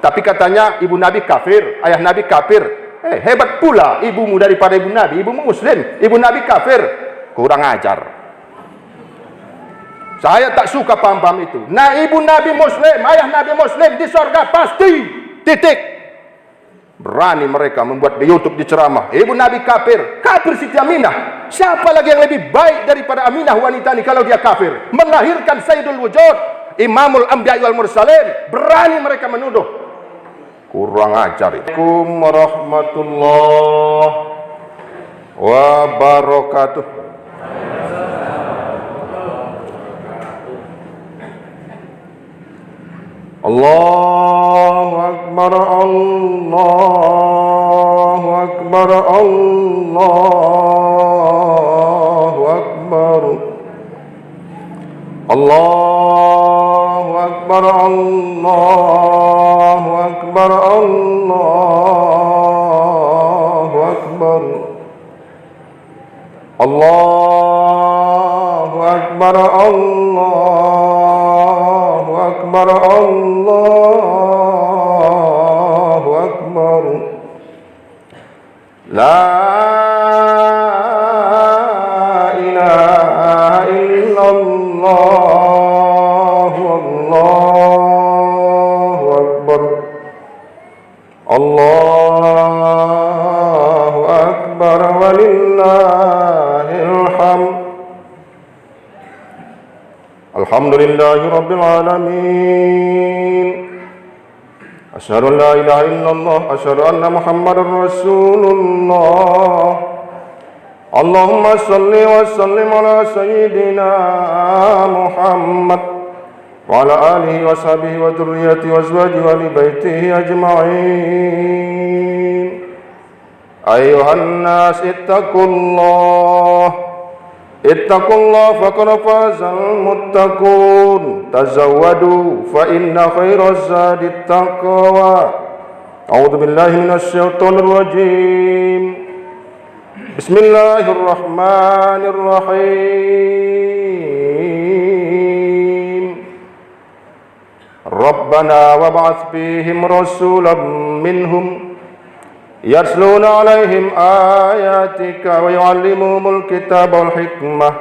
Tapi katanya ibu Nabi kafir, ayah Nabi kafir. Hebat pula ibumu daripada ibu Nabi. Ibumu muslim, ibu Nabi kafir. Kurang ajar. Saya tak suka paham-paham itu. Nah, ibu Nabi muslim, ayah Nabi muslim di surga pasti. Titik. Berani mereka membuat di YouTube, di ceramah. Ibu Nabi kafir. Kafir Siti Aminah. Siapa lagi yang lebih baik daripada Aminah wanita ini kalau dia kafir? Melahirkan Sayyidul Wujud, Imamul Anbiya wal Mursalin. Berani mereka menuduh. Kurang ajar. Assalamualaikum warahmatullahi wabarakatuh. Allahu Akbar, Allahu Akbar, Allahu Akbar, Allahu Akbar, Allahu Akbar, Allahu Akbar, Allahu Akbar, Allahu Akbar, Allahu Akbar. La ilaha illallah, Allahu Akbar, Allahu Akbar, walillahil hamd. Alhamdulillahi Rabbil Alamin. Asyhadu an la ilaha illallah, asyhadu anna Muhammadar Rasulullah. Allahumma salli wa sallim ala Sayyidina Muhammad wa ala alihi wa sahbihi wa dhurriyyati wa azwajihi wa li baitihi ajma'in. Ayuhan nas ittaqullah, ittaqullah faqad fazal muttaqun. Tazawwadu fa inna khairaz zadit taqwa. A'udzu billahi minasy syaithanir rajim. Bismillahirrahmanirrahim. Rabbana wab'ats fihim rasulan minhum yatluna 'alaihim ayatika wa yu'allimuhumul kitaba wal hikmah.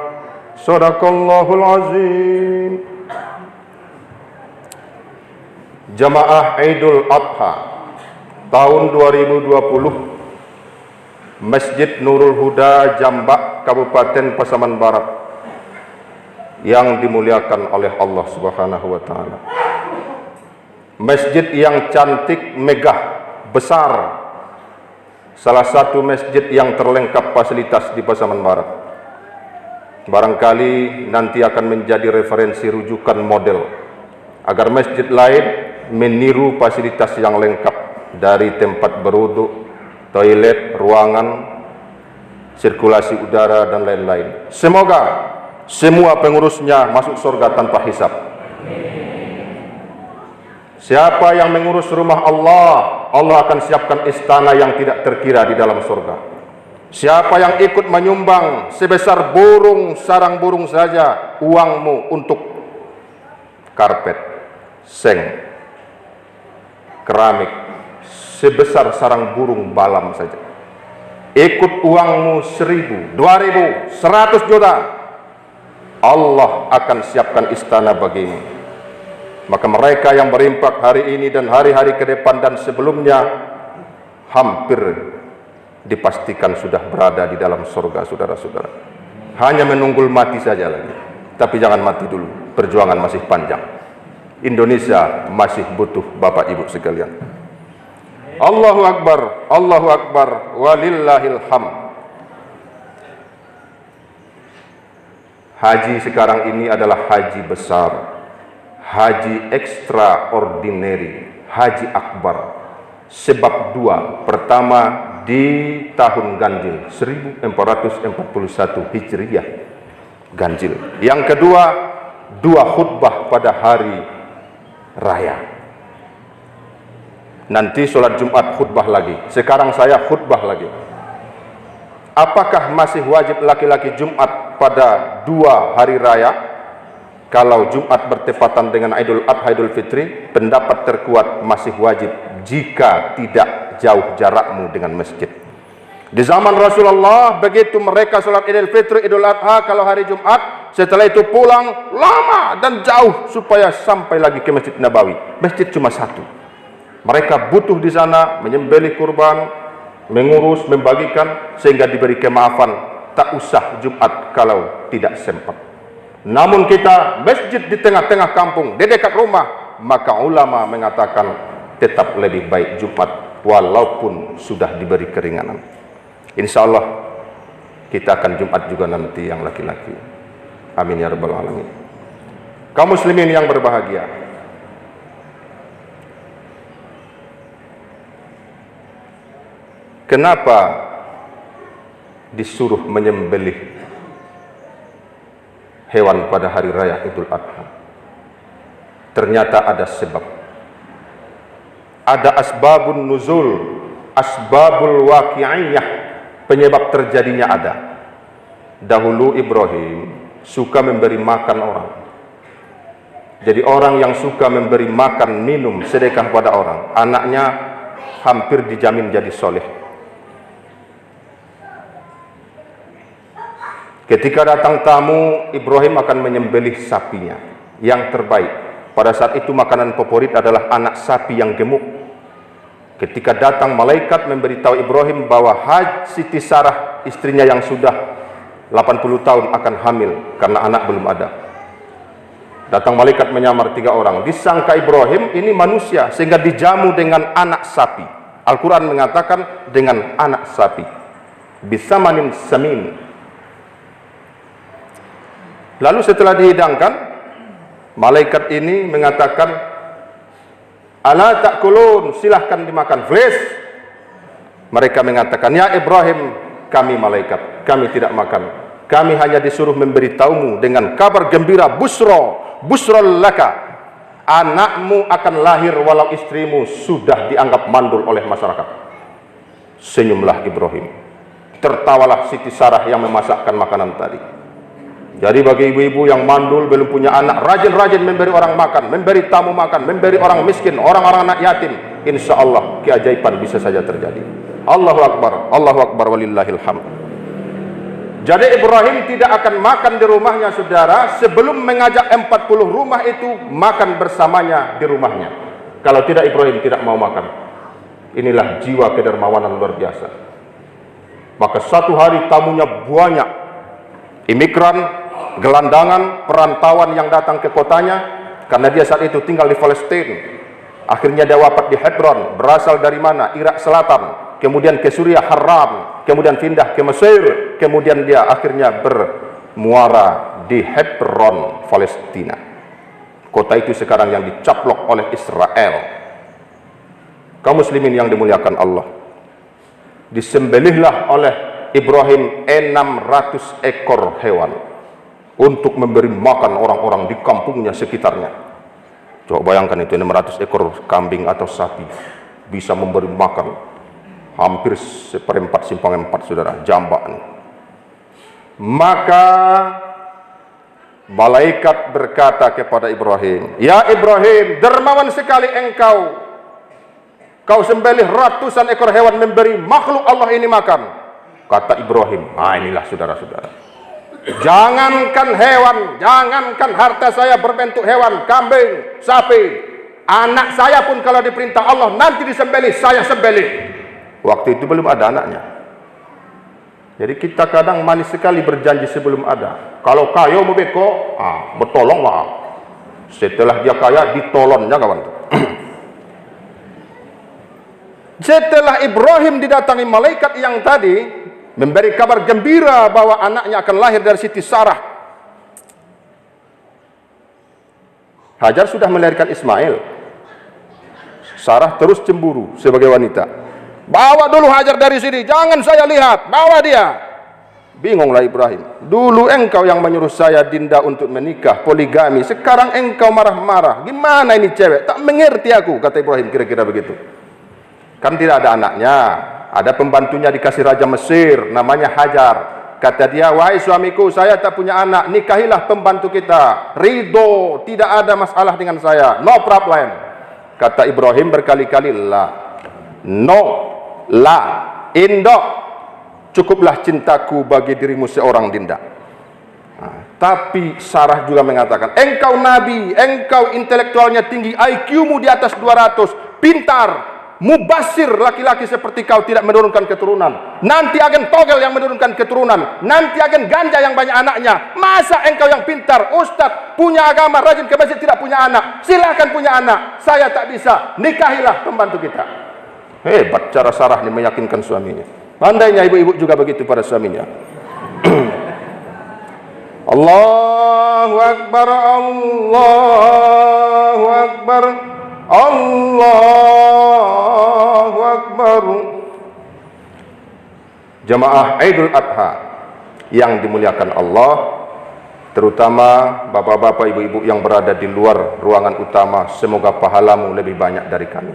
Shadaqallahul azim. Jamaah Idul Adha tahun 2020, Masjid Nurul Huda, Jambak, Kabupaten Pasaman Barat, yang dimuliakan oleh Allah Subhanahu wa taala. Masjid yang cantik, megah, besar. Salah satu masjid yang terlengkap fasilitas di Pasaman Barat. Barangkali nanti akan menjadi referensi rujukan model agar masjid lain meniru fasilitas yang lengkap, dari tempat berwudu, toilet, ruangan, sirkulasi udara, dan lain-lain. Semoga semua pengurusnya masuk surga tanpa hisab. Siapa yang mengurus rumah Allah, Allah akan siapkan istana yang tidak terkira di dalam surga. Siapa yang ikut menyumbang sebesar burung, sarang burung saja, uangmu untuk karpet, seng, keramik, sebesar sarang burung balam saja, ikut uangmu 1.000, 2.000, 100 juta, Allah akan siapkan istana bagimu. Maka mereka yang berimpak hari ini dan hari-hari ke depan dan sebelumnya hampir dipastikan sudah berada di dalam surga, saudara-saudara. Hanya menunggu mati saja lagi. Tapi jangan mati dulu, perjuangan masih panjang. Indonesia masih butuh Bapak Ibu sekalian. Allahu Akbar, Allahu Akbar, walillahil hamd. Haji sekarang ini adalah haji besar, haji extraordinary, haji akbar. Sebab dua, pertama di tahun ganjil 1441 Hijriah ganjil. Yang kedua, dua khutbah pada hari raya. Nanti sholat Jumat khutbah lagi, sekarang saya khutbah lagi. Apakah masih wajib laki-laki Jumat pada dua hari raya? kalau Jumat bertepatan dengan Idul Adha Idul Fitri, pendapat terkuat masih wajib jika tidak jauh jarakmu dengan masjid. Di zaman Rasulullah, begitu mereka sholat Idul Fitri, Idul Adha, kalau hari Jumat, setelah itu pulang lama dan jauh supaya sampai lagi ke Masjid Nabawi. Masjid cuma satu. Mereka butuh di sana menyembelih kurban, mengurus, membagikan, sehingga diberi kemaafan. Tak usah Jumat kalau tidak sempat. Namun kita masjid di tengah-tengah kampung, di dekat rumah, maka ulama mengatakan tetap lebih baik Jumat walaupun sudah diberi keringanan. Insya Allah kita akan Jumat juga nanti yang laki-laki. Amin ya rabbal alamin. Kaum muslimin yang berbahagia, kenapa disuruh menyembelih hewan pada hari raya Idul Adha? Ternyata ada sebab. Ada asbabun nuzul, asbabul waqi'iyah, penyebab terjadinya ada. Dahulu Ibrahim suka memberi makan orang. Jadi orang yang suka memberi makan, minum, sedekah pada orang, anaknya hampir dijamin jadi soleh. Ketika datang tamu, Ibrahim akan menyembelih sapinya yang terbaik. Pada saat itu makanan favorit adalah anak sapi yang gemuk. Ketika datang malaikat memberitahu Ibrahim bahwa Siti Sarah, istrinya yang sudah 80 tahun akan hamil karena anak belum ada. Datang malaikat menyamar 3 orang. Disangka Ibrahim ini manusia sehingga dijamu dengan anak sapi. Al-Quran mengatakan dengan anak sapi. Bisamanin samin. Lalu setelah dihidangkan, malaikat ini mengatakan, ala ta'kulun, silahkan dimakan, flesh. Mereka mengatakan, ya Ibrahim, kami malaikat, kami tidak makan. Kami hanya disuruh memberitahumu dengan kabar gembira, busrol laka, anakmu akan lahir walau istrimu sudah dianggap mandul oleh masyarakat. Senyumlah Ibrahim. Tertawalah Siti Sarah yang memasakkan makanan tadi. Jadi bagi ibu-ibu yang mandul, belum punya anak, rajin-rajin memberi orang makan, memberi tamu makan, memberi orang miskin, orang-orang anak yatim. Insya Allah keajaiban bisa saja terjadi. Allahu Akbar walillahil hamd. Jadi Ibrahim tidak akan makan di rumahnya, saudara, sebelum mengajak 40 rumah itu makan bersamanya di rumahnya. Kalau tidak, Ibrahim tidak mau makan. Inilah jiwa kedermawanan luar biasa. Maka satu hari tamunya banyak, imigran, gelandangan, perantauan yang datang ke kotanya, karena dia saat itu tinggal di Palestina. Akhirnya dia wafat di Hebron. Berasal dari mana? Irak Selatan, kemudian ke Suriah Haram, kemudian pindah ke Mesir, kemudian dia akhirnya bermuara di Hebron, Palestina. Kota itu sekarang yang dicaplok oleh Israel. Kaum muslimin yang dimuliakan Allah, disembelihlah oleh Ibrahim 600 ekor hewan untuk memberi makan orang-orang di kampungnya sekitarnya. Coba bayangkan itu, 600 ekor kambing atau sapi bisa memberi makan hampir seperempat simpang 4, saudara, jambak nih. Maka malaikat berkata kepada Ibrahim, ya Ibrahim, dermawan sekali engkau. Kau sembelih ratusan ekor hewan memberi makhluk Allah ini makan. Kata Ibrahim, inilah saudara-saudara, jangankan hewan, jangankan harta saya berbentuk hewan, kambing, sapi, anak saya pun kalau diperintah Allah nanti disembelih, saya sembelih. Waktu itu belum ada anaknya. Jadi kita kadang manis sekali berjanji sebelum ada. Kalau kaya mau beko, bertolonglah. Setelah dia kaya, ditolongnya kawan. Setelah Ibrahim didatangi malaikat yang tadi memberi kabar gembira bahwa anaknya akan lahir dari Siti Sarah, Hajar sudah melahirkan Ismail. Sarah terus cemburu sebagai wanita. Bawa dulu Hajar dari sini, jangan saya lihat, bawa dia. Bingunglah Ibrahim. Dulu engkau yang menyuruh saya Dinda untuk menikah, poligami. Sekarang engkau marah-marah. Gimana ini cewek? Tak mengerti aku, kata Ibrahim, kira-kira begitu. Kan tidak ada anaknya, ada pembantunya dikasih raja Mesir, namanya Hajar. Kata dia, wahai suamiku, saya tak punya anak, nikahilah pembantu kita. Ridho, tidak ada masalah dengan saya, no problem. Kata Ibrahim berkali-kali, la, no, la, indok, cukuplah cintaku bagi dirimu seorang dinda. Tapi Sarah juga mengatakan, engkau nabi, engkau intelektualnya tinggi, IQ-mu di atas 200, pintar, mubasir, laki-laki seperti kau tidak menurunkan keturunan. Nanti agen togel yang menurunkan keturunan, nanti agen ganja yang banyak anaknya. Masa engkau yang pintar, ustadz, punya agama, rajin ke masjid, tidak punya anak? Silakan punya anak, saya tak bisa, nikahilah pembantu kita. Hebat cara Sarah ini meyakinkan suaminya. Andainya ibu-ibu juga begitu pada suaminya. Allahu Akbar, Allahu Akbar, Allahu Akbar. Jamaah Idul Adha yang dimuliakan Allah, terutama bapak-bapak, ibu-ibu yang berada di luar ruangan utama, semoga pahalamu lebih banyak dari kami.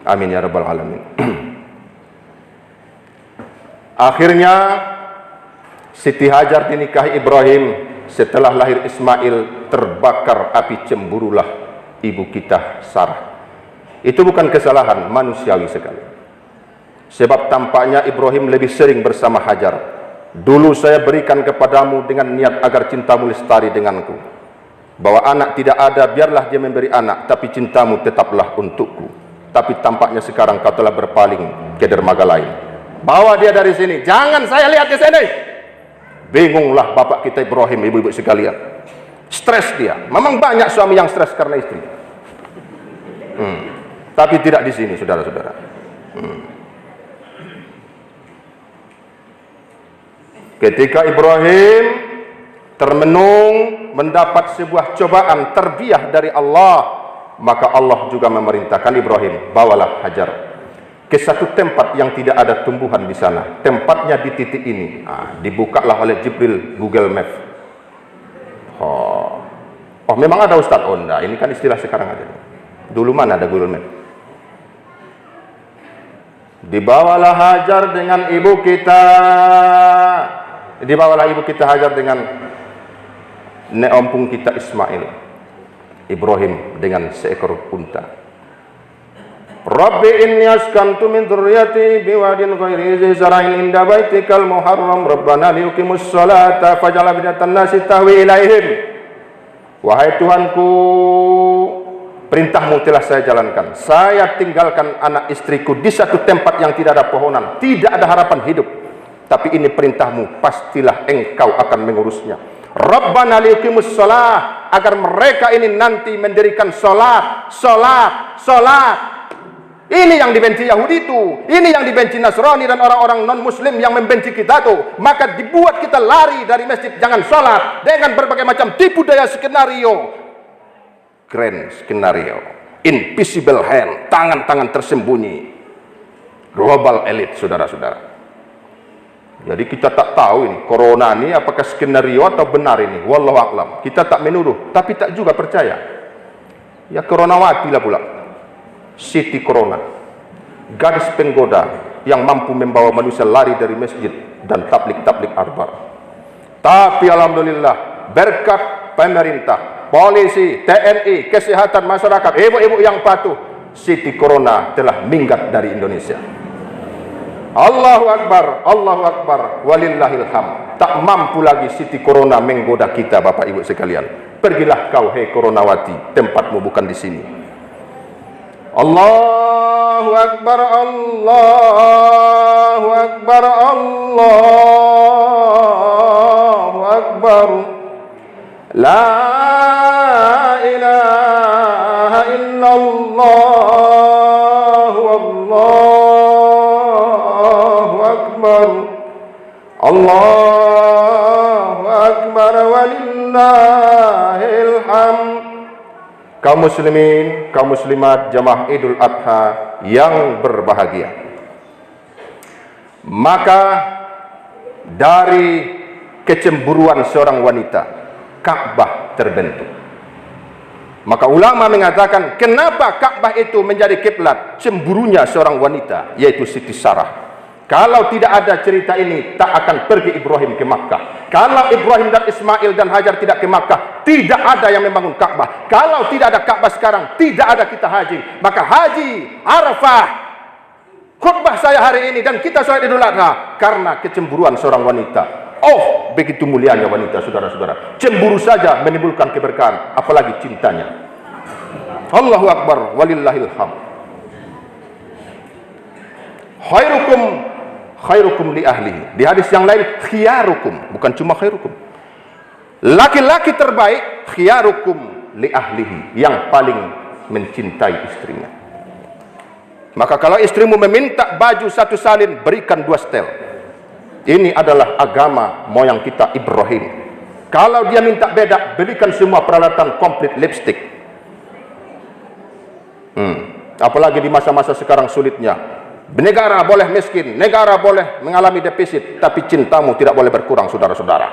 Amin ya rabbal alamin. Akhirnya Siti Hajar dinikahi Ibrahim. Setelah lahir Ismail, terbakar api cemburulah ibu kita Sarah. Itu bukan kesalahan, manusiawi sekali. Sebab tampaknya Ibrahim lebih sering bersama Hajar. Dulu saya berikan kepadamu dengan niat agar cintamu lestari denganku. Bahwa anak tidak ada, biarlah dia memberi anak, tapi cintamu tetaplah untukku. Tapi tampaknya sekarang kau telah berpaling ke dermaga lain. Bawa dia dari sini, jangan saya lihat di sini. Bingunglah bapak kita Ibrahim, ibu-ibu sekalian. Stres dia. Memang banyak suami yang stres karena istri. Tapi tidak di sini, saudara-saudara. Ketika Ibrahim termenung mendapat sebuah cobaan terbiah dari Allah, maka Allah juga memerintahkan Ibrahim, bawalah Hajar ke satu tempat yang tidak ada tumbuhan di sana. Tempatnya di titik ini. Dibukalah oleh Jibril Google Map. Oh, memang ada Ustaz. Oh enggak, ini kan istilah sekarang aja. Dulu mana ada Google Map? Dibawalah Hajar dengan ibu kita. Dibawalah ibu kita Hajar dengan neompung kita Ismail. Ibrahim dengan seekor unta. Rabbi inni askantu min dzurriyyati biwadin ghairi dzi zar'in inda baitikal muharram rabbana liyuqimus sholata faj'al afidatan nasi tahwi ilaihim. Wahai Tuhanku, perintahmu telah saya jalankan. Saya tinggalkan anak istriku di satu tempat yang tidak ada pohonan, tidak ada harapan hidup. Tapi ini perintahmu, pastilah engkau akan mengurusnya. Rabbana liyuqimus sholah, agar mereka ini nanti mendirikan sholat. Ini yang dibenci Yahudi itu, ini yang dibenci Nasrani dan orang-orang non-Muslim yang membenci kita tuh. Maka dibuat kita lari dari masjid, jangan sholat dengan berbagai macam tipu daya skenario. Grand skenario, invisible hand, tangan-tangan tersembunyi, global elite, saudara-saudara. Jadi kita tak tahu ini corona ini apakah skenario atau benar ini. Wallahu a'lam. Kita tak menuduh, tapi tak juga percaya. Ya coronawati lah pula. Siti Corona, gadis penggoda yang mampu membawa manusia lari dari masjid dan tablik-tablik akbar. Tapi alhamdulillah, berkat pemerintah, polisi, TNI, kesehatan masyarakat, ibu-ibu yang patuh, Siti Corona telah minggat dari Indonesia. Allahu Akbar, Allahu Akbar, walillahil hamd. Tak mampu lagi Siti Corona menggoda kita, Bapak Ibu sekalian. Pergilah kau, hei Coronawati, tempatmu bukan di sini. Allahu Akbar, Allahu Akbar, Allahu Akbar. La ilaha illallah, Allahu Akbar. Allahu Akbar, walillahil hamd. Kaum muslimin, kaum muslimat, jamaah Idul Adha yang berbahagia. Maka dari kecemburuan seorang wanita, Ka'bah terbentuk. Maka ulama mengatakan, kenapa Ka'bah itu menjadi kiblat cemburunya seorang wanita, yaitu Siti Sarah. Kalau tidak ada cerita ini, tak akan pergi Ibrahim ke Makkah. Kalau Ibrahim dan Ismail dan Hajar tidak ke Makkah, tidak ada yang membangun Ka'bah. Kalau tidak ada Ka'bah sekarang, tidak ada kita haji. Maka haji Arafah, khutbah saya hari ini, dan kita sholat Idul Adha karena kecemburuan seorang wanita. Oh, begitu mulianya wanita, saudara-saudara. Cemburu saja menimbulkan keberkahan, apalagi cintanya. Allahu Akbar, walillahil hamd. Khairukum li ahlihi. Di hadis yang lain, khiyarukum, bukan cuma khairukum. Laki-laki terbaik, khiyarukum li ahlihi, yang paling mencintai istrinya. Maka kalau istrimu meminta baju satu salin, berikan 2 setel. Ini adalah agama moyang kita Ibrahim. Kalau dia minta beda, berikan semua peralatan komplit lipstick. Apalagi di masa-masa sekarang sulitnya. Negara boleh miskin, negara boleh mengalami defisit, tapi cintamu tidak boleh berkurang, saudara-saudara.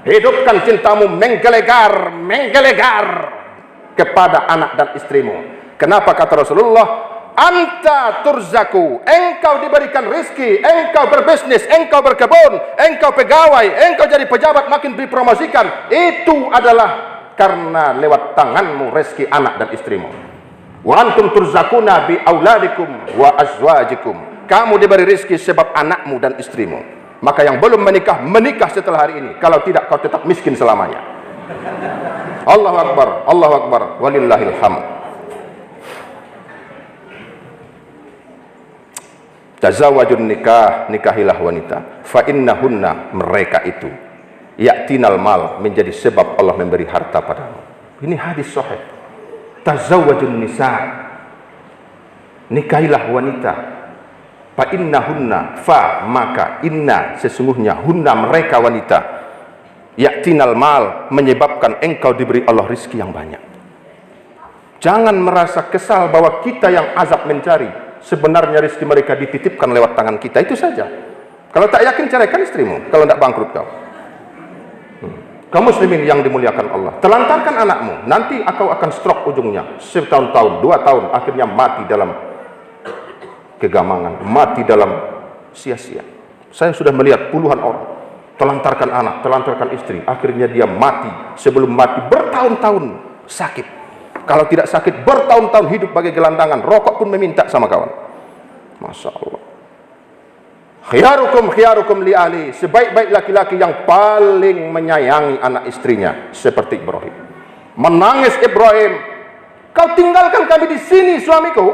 Hidupkan cintamu menggelegar kepada anak dan istrimu. Kenapa kata Rasulullah, anta turzaku, engkau diberikan rizki, engkau berbisnis, engkau berkebun, engkau pegawai, engkau jadi pejabat, makin dipromosikan. Itu adalah karena lewat tanganmu rezeki anak dan istrimu. Wa antum turzakuna bi auladikum wa azwajikum. Kamu diberi rezeki sebab anakmu dan istrimu. Maka yang belum menikah, menikah setelah hari ini. Kalau tidak, kau tetap miskin selamanya. Allahu Akbar, walillahil hamd. Tazawwajun nikah, nikahilah wanita. Fa innahunna, mereka itu, ya'tinal mal, menjadi sebab Allah memberi harta padamu. Ini hadis sahih. Tazawwajun nisa, nikahilah wanita. Fa innahunna, fa maka inna, sesungguhnya hunna, mereka wanita, ya'tinal mal, menyebabkan engkau diberi Allah rizki yang banyak. Jangan merasa kesal bahwa kita yang azab mencari. Sebenarnya rizki mereka dititipkan lewat tangan kita, itu saja. Kalau tak yakin, ceraikan istrimu kalau tidak bangkrut kau. Kaum muslimin yang dimuliakan Allah, telantarkan anakmu, nanti kau akan stroke ujungnya, setahun-tahun, 2 tahun, akhirnya mati dalam kegamangan, mati dalam sia-sia. Saya sudah melihat puluhan orang telantarkan anak, telantarkan istri, akhirnya dia mati. Sebelum mati bertahun-tahun sakit. Kalau tidak sakit bertahun-tahun hidup bagai gelandangan, rokok pun meminta sama kawan. Masya Allah. Khiyarukum li ahli, sebaik-baik laki-laki yang paling menyayangi anak istrinya, seperti Ibrahim. Menangis Ibrahim, kau tinggalkan kami di sini suamiku,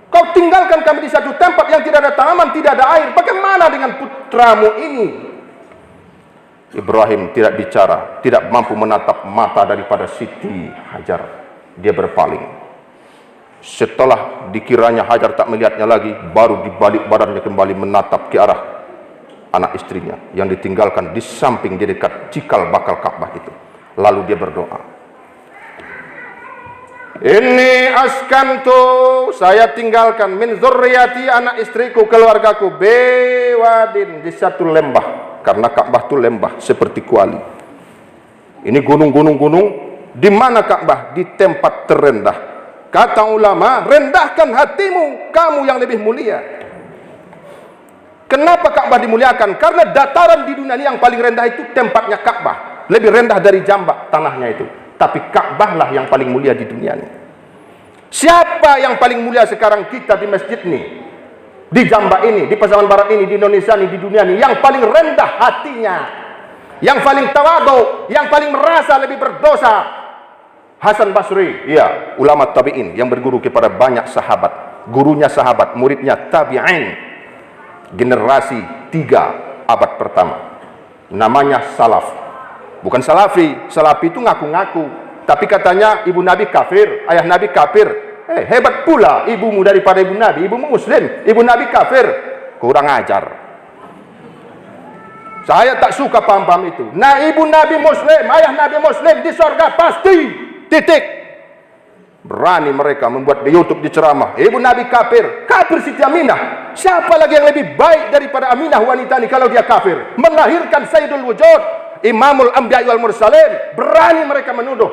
kau tinggalkan kami di satu tempat yang tidak ada tanaman, tidak ada air, bagaimana dengan putramu ini? Ibrahim tidak bicara, tidak mampu menatap mata daripada Siti Hajar. Dia berpaling. Setelah dikiranya Hajar tak melihatnya lagi, baru dibalik badannya kembali menatap ke arah anak istrinya yang ditinggalkan di samping, di dekat cikal bakal Ka'bah itu. Lalu dia berdoa, ini askantu, saya tinggalkan, min zurriyati, anak istriku, keluargaku, bewadin, di satu lembah. Karena Ka'bah itu lembah seperti kuali. Ini gunung-gunung. Di mana Ka'bah? Di tempat terendah. Kata ulama, rendahkan hatimu, kamu yang lebih mulia. Kenapa Ka'bah dimuliakan? Karena dataran di dunia ini yang paling rendah itu tempatnya Ka'bah. Lebih rendah dari Jambak tanahnya itu. Tapi Ka'bah lah yang paling mulia di dunia ini. Siapa yang paling mulia sekarang kita di masjid ini? Di Jambak ini, di Pasaman Barat ini, di Indonesia ini, di dunia ini. Yang paling rendah hatinya. Yang paling tawadu, yang paling merasa lebih berdosa. Hasan Basri, ya, ulama tabi'in yang berguru kepada banyak sahabat, gurunya sahabat, muridnya tabi'in, generasi 3 abad pertama. Namanya salaf, bukan salafi. Salafi itu ngaku-ngaku, tapi katanya ibu Nabi kafir, ayah Nabi kafir. Hebat pula ibumu daripada ibu Nabi, ibumu muslim, ibu Nabi kafir. Kurang ajar. Saya tak suka paham-paham itu. Nah, ibu Nabi muslim, ayah Nabi muslim, di surga pasti. Titik. Berani mereka membuat di YouTube, di ceramah, ibu Nabi kafir, kafir Siti Aminah. Siapa lagi yang lebih baik daripada Aminah wanita ini kalau dia kafir? Melahirkan Sayyidul Wujud, Imamul Anbiya wal Mursalin. Berani mereka menuduh.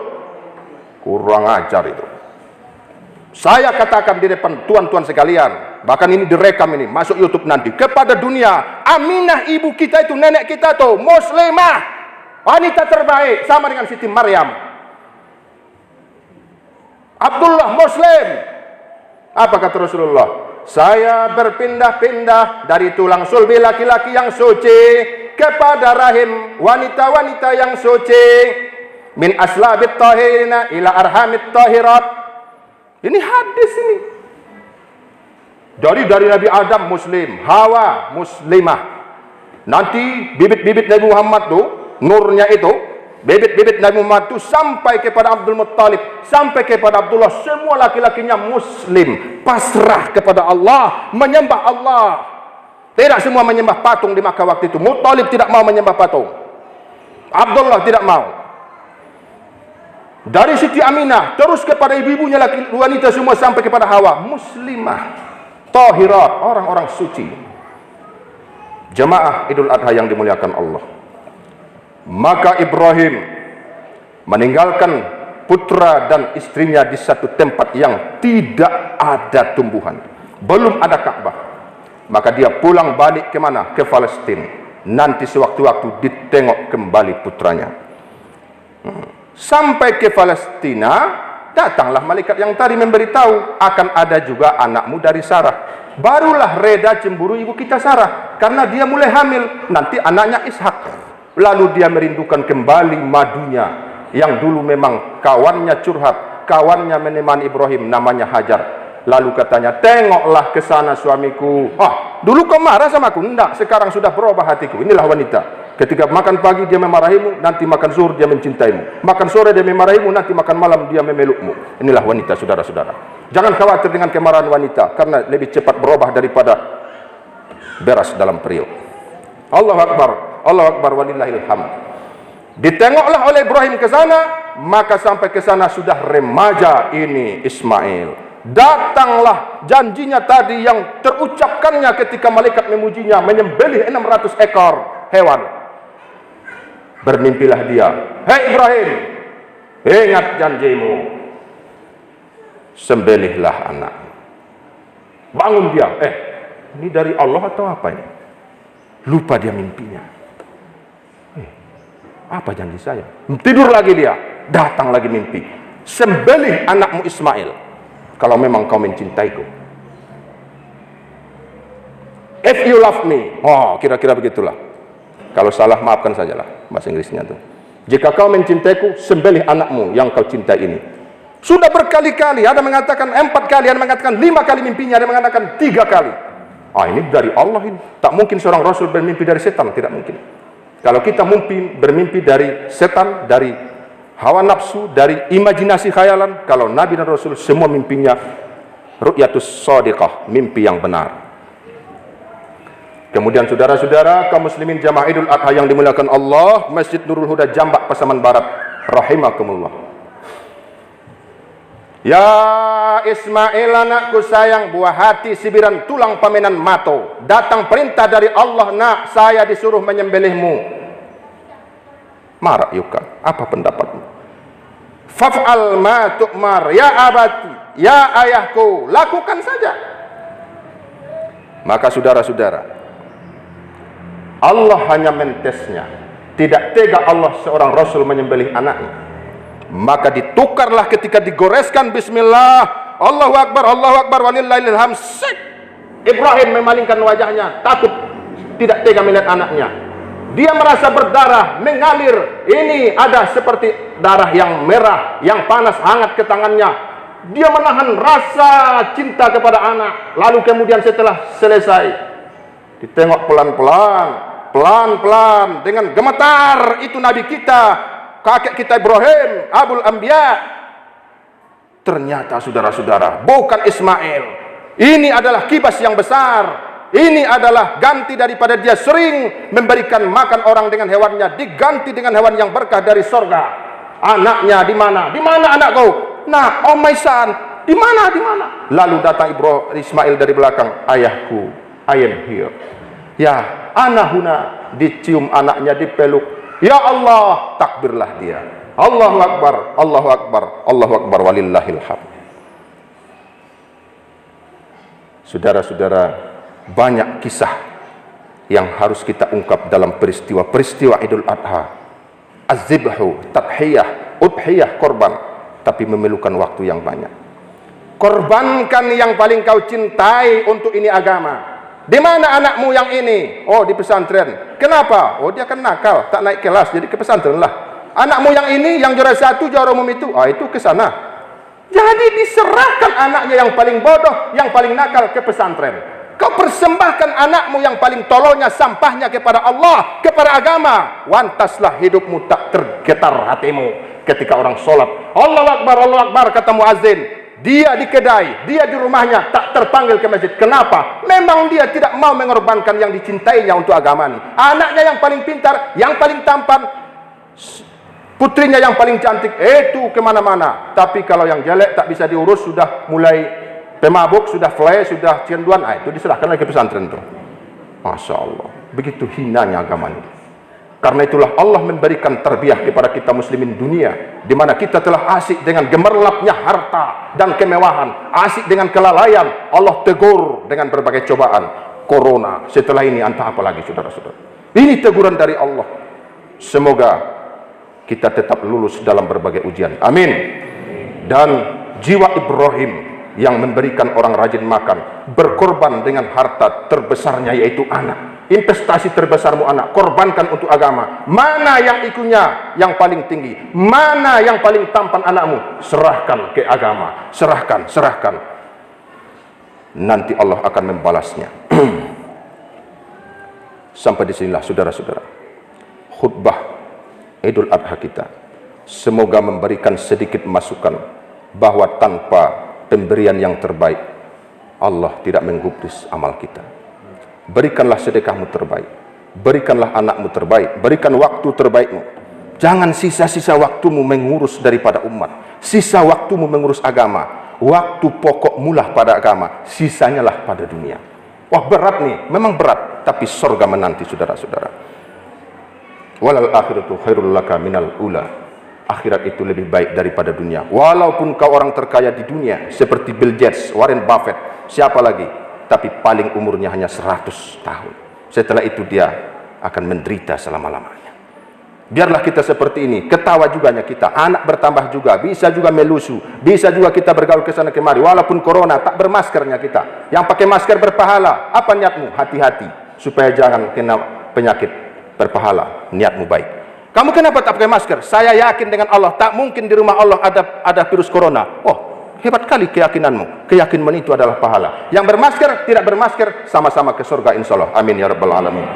Kurang ajar itu. Saya katakan di depan tuan-tuan sekalian, bahkan ini direkam ini, masuk YouTube nanti, kepada dunia, Aminah ibu kita itu, nenek kita tuh, muslimah, wanita terbaik, sama dengan Siti Maryam. Abdullah muslim. Apa kata Rasulullah? Saya berpindah-pindah dari tulang sulbi laki-laki yang suci kepada rahim wanita-wanita yang suci, min aslabit tahirina ila arhamit tahirat. Ini hadis ini. Dari Nabi Adam muslim, Hawa muslimah. Nanti bibit-bibit Nabi Muhammad tuh, nurnya itu, bibit-bibit Nabi Muhammad itu sampai kepada Abdul Muttalib, sampai kepada Abdullah, semua laki-lakinya muslim, pasrah kepada Allah, menyembah Allah. Tidak semua menyembah patung di Makkah waktu itu. Muttalib tidak mau menyembah patung. Abdullah tidak mau. Dari Siti Aminah terus kepada ibu-ibunya laki wanita semua sampai kepada Hawa, muslimah, tahirat, orang-orang suci. Jamaah Idul Adha yang dimuliakan Allah. Maka Ibrahim meninggalkan putra dan istrinya di satu tempat yang tidak ada tumbuhan, belum ada Ka'bah. Maka dia pulang balik ke mana? Ke Palestina. Nanti sewaktu-waktu ditengok kembali putranya. Sampai ke Palestina, datanglah malaikat yang tadi memberitahu akan ada juga anakmu dari Sarah. Barulah reda cemburu ibu kita Sarah, karena dia mulai hamil, nanti anaknya Ishak. Lalu dia merindukan kembali madunya yang dulu memang kawannya curhat, kawannya menemani Ibrahim, namanya Hajar. Lalu katanya, tengoklah ke sana suamiku. Dulu kau marah sama aku? Enggak, sekarang sudah berubah hatiku. Inilah wanita. Ketika makan pagi dia memarahimu, nanti makan zuhur dia mencintaimu. Makan sore dia memarahimu, nanti makan malam dia memelukmu. Inilah wanita, saudara-saudara. Jangan khawatir dengan kemarahan wanita, karena lebih cepat berubah daripada beras dalam periuk. Allahu Akbar, Allahu Akbar, walillahil hamd. Ditengoklah oleh Ibrahim ke sana, maka sampai ke sana sudah remaja ini Ismail. Datanglah janjinya tadi yang terucapkannya ketika malaikat memujinya, menyembelih 600 ekor hewan. Bermimpilah dia, hei Ibrahim, ingat janjimu, sembelihlah anak. Bangun dia, ini dari Allah atau apa ini? Lupa dia mimpinya. Apa janji saya? Tidur lagi dia, datang lagi mimpi, sembelih anakmu Ismail, kalau memang kau mencintaiku. If you love me, kira-kira begitulah. Kalau salah maafkan sajalah, bahasa Inggrisnya tuh. Jika kau mencintaiku, sembelih anakmu yang kau cintai ini. Sudah berkali-kali, ada mengatakan 4 kali, ada mengatakan 5 kali mimpinya, ada mengatakan 3 kali. Ini dari Allah ini. Tak mungkin seorang Rasul bermimpi dari setan, tidak mungkin. Kalau kita bermimpi dari setan, dari hawa nafsu, dari imajinasi khayalan, kalau Nabi dan Rasul semua mimpinya ru'yatus shadiqah, mimpi yang benar. Kemudian saudara-saudara kaum muslimin jamaah Idul Adha yang dimuliakan Allah, Masjid Nurul Huda Jambak Pasaman Barat, rahimakumullah. Ya Ismail anakku sayang, buah hati sibiran tulang pamenan mato, datang perintah dari Allah, nak saya disuruh menyembelihmu. Marah yuka, apa pendapatmu? Faf'al ma tu'mar ya abati, ya ayahku, lakukan saja. Maka saudara-saudara, Allah hanya mentesnya. Tidak tega Allah seorang Rasul menyembelih anaknya. Maka ditukarlah ketika digoreskan bismillah, Allahu Akbar, walillahil hamd. Ibrahim memalingkan wajahnya, takut, tidak tega melihat anaknya. Dia merasa berdarah, mengalir. Ini ada seperti darah yang merah, yang panas, hangat ke tangannya. Dia menahan rasa cinta kepada anak. Lalu kemudian setelah selesai, ditengok pelan-pelan dengan gemetar, itu Nabi kita, kakek kita Ibrahim, Abul Anbiya. Ternyata saudara-saudara, bukan Ismail. Ini adalah kibas yang besar. Ini adalah ganti daripada dia sering memberikan makan orang dengan hewannya, diganti dengan hewan yang berkah dari sorga. Anaknya di mana? Di mana anakku? Nah, oh my son, di mana? Di mana? Lalu datang Ismail dari belakang, ayahku, I am here. Ya, anahuna, dicium anaknya, dipeluk. Ya Allah, takbirlah dia. Allahu Akbar, Allahu Akbar, Allahu Akbar, walillahil hamd. Saudara-saudara, banyak kisah yang harus kita ungkap dalam peristiwa-peristiwa Idul Adha. Az-zibhu, tadhiyah, udhiyah, korban, tapi memerlukan waktu yang banyak. Korbankan yang paling kau cintai untuk ini agama. Di mana anakmu yang ini? Oh, di pesantren. Kenapa? Oh, dia kan nakal, tak naik kelas, jadi ke pesantren lah. Anakmu yang ini, yang juara 1, juara umum itu, itu ke sana. Jadi diserahkan anaknya yang paling bodoh, yang paling nakal ke pesantren. Kau persembahkan anakmu yang paling tololnya, sampahnya kepada Allah, kepada agama. Wantaslah hidupmu tak tergetar hatimu ketika orang sholat. Allahu Akbar, kata muazzin. Dia di kedai, dia di rumahnya tak terpanggil ke masjid. Kenapa? Memang dia tidak mau mengorbankan yang dicintainya untuk agama ini. Anaknya yang paling pintar, yang paling tampan, putrinya yang paling cantik, itu kemana-mana. Tapi kalau yang jelek tak bisa diurus, sudah mulai pemabuk, sudah flash, sudah cenduan, itu diserahkan lagi ke pesantren itu. Masya Allah, begitu hinanya agama ini. Karena itulah Allah memberikan tarbiyah kepada kita muslimin dunia, di mana kita telah asik dengan gemerlapnya harta dan kemewahan, asik dengan kelalaian. Allah tegur dengan berbagai cobaan. Corona, setelah ini entah apa lagi, saudara-saudara. Ini teguran dari Allah. Semoga kita tetap lulus dalam berbagai ujian. Amin. Dan jiwa Ibrahim yang memberikan orang rajin makan, berkorban dengan harta terbesarnya yaitu anak. Investasi terbesarmu anak, korbankan untuk agama. Mana yang ikunya yang paling tinggi? Mana yang paling tampan anakmu? Serahkan ke agama. Serahkan. Nanti Allah akan membalasnya. Sampai di sinilah saudara-saudara, khutbah Idul Adha kita. Semoga memberikan sedikit masukan bahwa tanpa pemberian yang terbaik, Allah tidak menggubris amal kita. Berikanlah sedekahmu terbaik, berikanlah anakmu terbaik, berikan waktu terbaikmu. Jangan sisa-sisa waktumu mengurus daripada umat, sisa waktumu mengurus agama. Waktu pokok mulah pada agama, sisanya lah pada dunia. Wah, berat nih, memang berat, tapi surga menanti saudara-saudara. Walal akhiratu khairul laka minal ula. Akhirat itu lebih baik daripada dunia. Walaupun kau orang terkaya di dunia seperti Bill Gates, Warren Buffett, siapa lagi, tapi paling umurnya hanya 100 tahun. Setelah itu dia akan menderita selama-lamanya. Biarlah kita seperti ini, ketawa juganya kita, anak bertambah juga, bisa juga melusu, bisa juga kita bergaul ke sana kemari. Walaupun corona, tak bermaskernya kita. Yang pakai masker berpahala. Apa niatmu? Hati-hati supaya jangan kena penyakit berpahala. Niatmu baik. Kamu kenapa tak pakai masker? Saya yakin dengan Allah, tak mungkin di rumah Allah ada virus corona. Oh, hebat kali keyakinanmu. Keyakinan itu adalah pahala. Yang bermasker, tidak bermasker, sama-sama ke surga insyaallah. Amin ya rabbal alamin.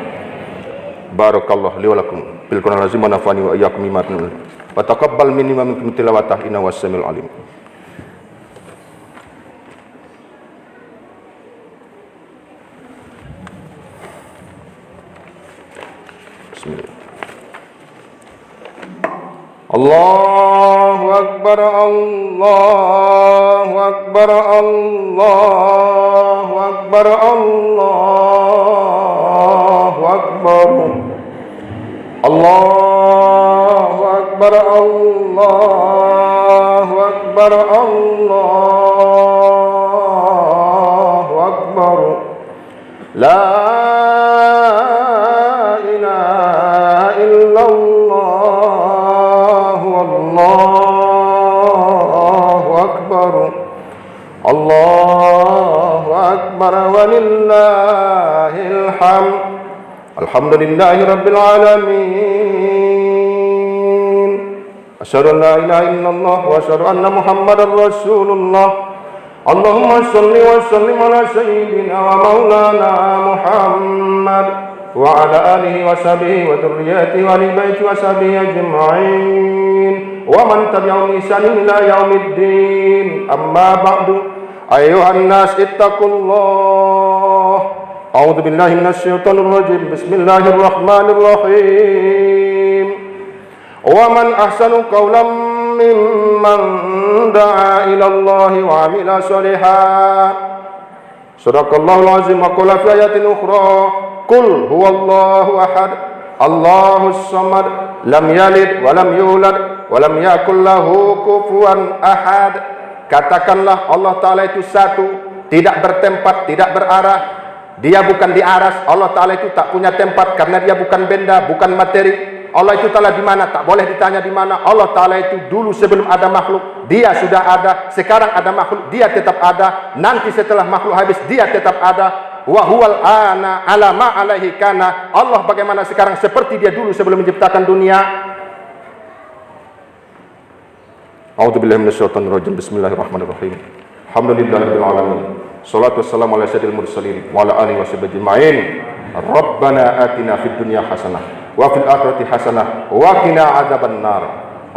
Barakallahu li wa lakum bil Qur'anil azim wa nafa'ani wa iyyakum mimma tunzilun. Wa taqabbal minni wa minkum tilawatahu innahu was-sami'ul alim. Bismillah. Allahu Akbar, Allahu Akbar, Allahu Akbar, Allahu Akbar, Allahu Akbar, Allahu Akbar, Allahu Akbar. La ilaha illallah, Allahu Akbar, Allahu Akbar, walillahil hamd. Alhamdulillahi rabbil alamin. Asyhadu an la ilaha illallah wa asyhadu anna Muhammadar Rasulullah. Allahumma shalli wa sallim ala sayyidina wa maulana Muhammad wa ala alihi wa sahbihi wa dzurriyyatihi wa ali baiti wa sahbihi ajma'in wa man tabi'ahum bi ihsanin ila yaumiddin. Amma ba'du, ayyuhan nas ittaqullah. A'udzu billahi minasyaitonir rajim. Bismillahirrahmanirrahim. Wa man ahsanu qawlan mimman da'a ila Allah wa 'amila shalihan. Shadaqallahul azim wa qala fi ayatin ukhra, qul huwallahu ahad, Allahus samad, lam yalid wa lam yulad wa lam yakul lahu kufuwan ahad. Katakanlah Allah Ta'ala itu satu, tidak bertempat, tidak berarah. Dia bukan di aras. Allah Ta'ala itu tak punya tempat karena dia bukan benda, bukan materi. Allah itu Ta'ala di mana? Tak boleh ditanya di mana. Allah Ta'ala itu dulu sebelum ada makhluk, dia sudah ada. Sekarang ada makhluk, dia tetap ada. Nanti setelah makhluk habis, dia tetap ada. Wa huwal ana ala ma alaihi kana. Allah bagaimana sekarang seperti dia dulu sebelum menciptakan dunia. A'udzubillahi minasyaitonir rajim. Bismillahirrahmanirrahim. Alhamdulillahirabbil alamin. Shalatu wassalamu ala sayyidil mursalin wa ala alihi washabbihi ajma'in. Rabbana atina fid dunya hasanah wa fil akhirati hasanah wa qina adzabannar.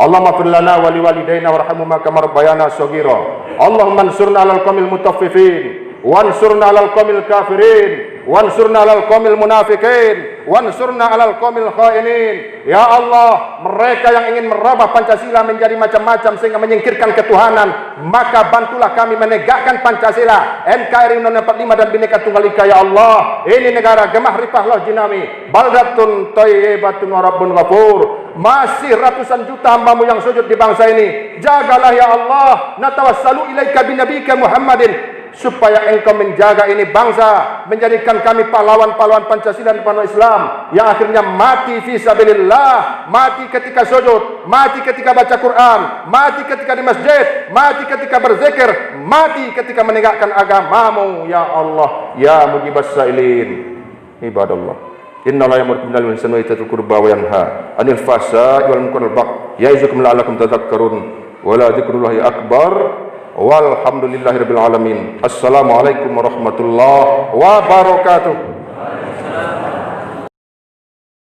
Allahumma ighfir lana wa liwalidayna warhamhuma kama rabbayana shaghira. Allahumma ansurna 'alal qaumil mutaffifin wansurna 'alal qaumil kafirin wansurna 'alal qaumil munafiqin wansurna 'alal qaumil khainin. Ya Allah, mereka yang ingin merubah Pancasila menjadi macam-macam sehingga menyingkirkan ketuhanan, maka bantulah kami menegakkan Pancasila, NKRI Undang-Undang 45 dan Bhinneka Tunggal Ika. Ya Allah, ini negara gemah ripah loh jinami, baldatun thayyibatun wa rabbun ghafur. Masih ratusan juta hambamu yang sujud di bangsa ini. Jagalah ya Allah, natawassalu ilaika binabika Muhammadin, supaya engkau menjaga ini bangsa, menjadikan kami pahlawan-pahlawan Pancasila dan pahlawan Islam yang akhirnya mati fi sabilillah, mati ketika sujud, mati ketika baca Quran, mati ketika di masjid, mati ketika berzikir, mati ketika menegakkan agamamu. Ya Allah, ya mujibas sailin ibadallah. Inna la ya'muru bil 'adli wal ihsani wa itaa'il qurba wa yanha 'anil fahsya'i wal munkari wal baghi ya'izukum la'allakum tadhakkarun wa la dzikrullahi akbar. Walhamdulillahirabbil alamin. Assalamualaikum warahmatullahi wabarakatuh.